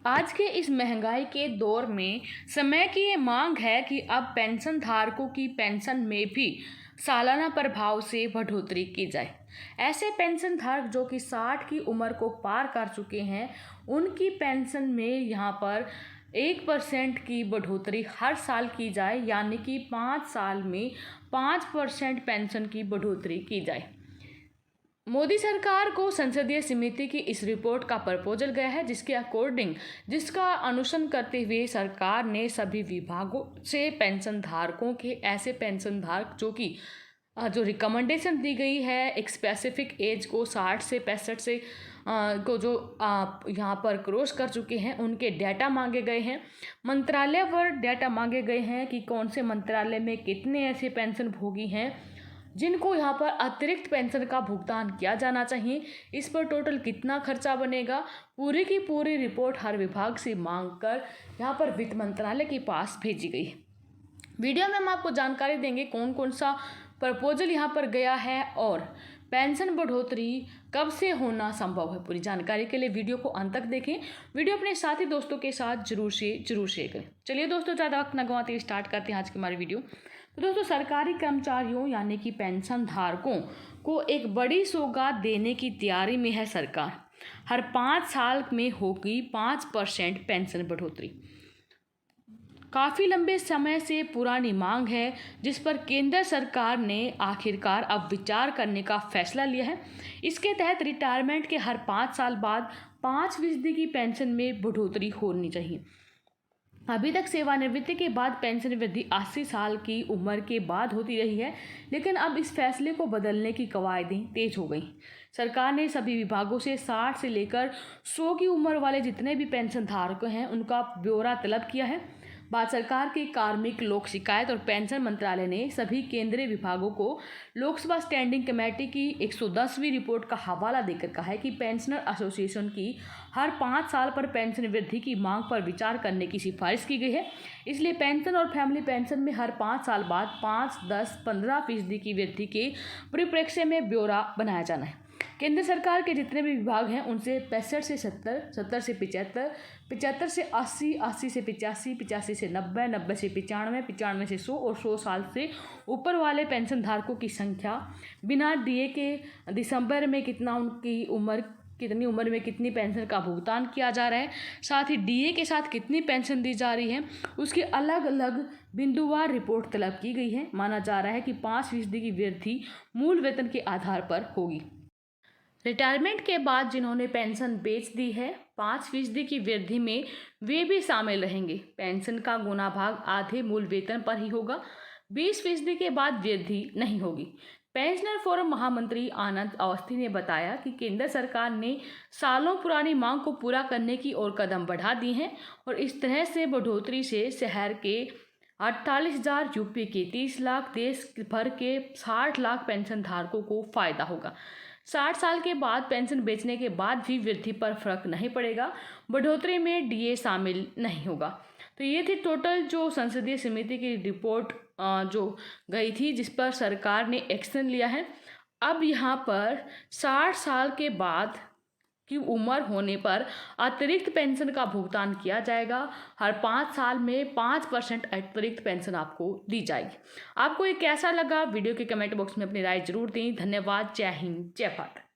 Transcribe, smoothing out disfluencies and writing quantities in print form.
आज के इस महंगाई के दौर में समय की ये मांग है कि अब पेंशन धारकों की पेंशन में भी सालाना प्रभाव से बढ़ोतरी की जाए। ऐसे पेंशन धारक जो कि 60 की उम्र को पार कर चुके हैं, उनकी पेंशन में यहाँ पर 1% की बढ़ोतरी हर साल की जाए, यानी कि 5 साल में 5% पेंशन की बढ़ोतरी की जाए। मोदी सरकार को संसदीय समिति की इस रिपोर्ट का प्रपोजल गया है, जिसका अनुसरण करते हुए सरकार ने सभी विभागों से पेंशन धारकों के ऐसे पेंशन धारक जो रिकमेंडेशन दी गई है, एक स्पेसिफिक एज को 60 से 65 से को जो यहाँ पर क्रॉस कर चुके हैं, उनके डाटा मांगे गए हैं। मंत्रालयवार डाटा मांगे गए हैं कि कौन से मंत्रालय में कितने ऐसे पेंशन भोगी हैं जिनको यहाँ पर अतिरिक्त पेंशन का भुगतान किया जाना चाहिए, इस पर टोटल कितना खर्चा बनेगा। पूरी की पूरी रिपोर्ट हर विभाग से मांग कर यहाँ पर वित्त मंत्रालय के पास भेजी गई है। वीडियो में हम आपको जानकारी देंगे कौन कौन सा प्रपोजल यहाँ पर गया है और पेंशन बढ़ोतरी कब से होना संभव है। पूरी जानकारी के लिए वीडियो को अंत तक देखें। वीडियो अपने साथी दोस्तों के साथ जरूर शेयर करें। चलिए दोस्तों, ज़्यादा वक्त न गंवाते हुए स्टार्ट करते हैं आज की हमारी वीडियो। तो दोस्तों, सरकारी कर्मचारियों यानी कि पेंशन धारकों को एक बड़ी सौगात देने की तैयारी में है सरकार। हर 5 साल में होगी 5% पेंशन बढ़ोतरी। काफ़ी लंबे समय से पुरानी मांग है, जिस पर केंद्र सरकार ने आखिरकार अब विचार करने का फैसला लिया है। इसके तहत रिटायरमेंट के हर 5 साल बाद 5% की पेंशन में बढ़ोतरी होनी चाहिए। अभी तक सेवानिवृत्ति के बाद पेंशन वृद्धि 80 साल की उम्र के बाद होती रही है, लेकिन अब इस फैसले को बदलने की कवायदें तेज हो गई। सरकार ने सभी विभागों से 60 से लेकर 100 की उम्र वाले जितने भी पेंशन धारक हैं, उनका ब्यौरा तलब किया है। भारत सरकार के कार्मिक, लोक शिकायत और पेंशन मंत्रालय ने सभी केंद्रीय विभागों को लोकसभा स्टैंडिंग कमेटी की 110वीं रिपोर्ट का हवाला देकर कहा है कि पेंशनर एसोसिएशन की हर 5 साल पर पेंशन वृद्धि की मांग पर विचार करने की सिफारिश की गई है। इसलिए पेंशन और फैमिली पेंशन में हर 5 साल बाद 5, 10, 15% की वृद्धि के परिप्रेक्ष्य में ब्यौरा बनाया जाना है। केंद्र सरकार के जितने भी विभाग हैं, उनसे 65 से 70, 70 से 75, 75 से 80, 80 से 85, 85 से 90, 90 से 95, 95 से 100 और 100 साल से ऊपर वाले पेंशन धारकों की संख्या बिना डीए के दिसंबर में कितनी उम्र में कितनी पेंशन का भुगतान किया जा रहा है, साथ ही डीए के साथ कितनी पेंशन दी जा रही है, उसकी अलग अलग बिंदुवार रिपोर्ट तलब की गई है। माना जा रहा है कि 5% की वृद्धि मूल वेतन के आधार पर होगी। रिटायरमेंट के बाद जिन्होंने पेंशन बेच दी है, 5% की वृद्धि में वे भी शामिल रहेंगे। पेंशन का गुना भाग आधे मूल वेतन पर ही होगा। 20% के बाद वृद्धि नहीं होगी। पेंशनर फोरम महामंत्री आनंद अवस्थी ने बताया कि केंद्र सरकार ने सालों पुरानी मांग को पूरा करने की ओर कदम बढ़ा दिए हैं और इस तरह से बढ़ोतरी से शहर के 48,000, यूपी के 30 लाख, देश भर के 60 लाख पेंशन धारकों को फायदा होगा। 60 साल के बाद पेंशन बेचने के बाद भी वृद्धि पर फर्क नहीं पड़ेगा। बढ़ोतरी में डीए शामिल नहीं होगा। तो ये थी टोटल जो संसदीय समिति की रिपोर्ट जो गई थी, जिस पर सरकार ने एक्शन लिया है। अब यहाँ पर 60 साल के बाद की उम्र होने पर अतिरिक्त पेंशन का भुगतान किया जाएगा। हर 5 साल में 5% अतिरिक्त पेंशन आपको दी जाएगी। आपको ये कैसा लगा? वीडियो के कमेंट बॉक्स में अपनी राय जरूर दें। धन्यवाद। जय हिंद, जय भारत।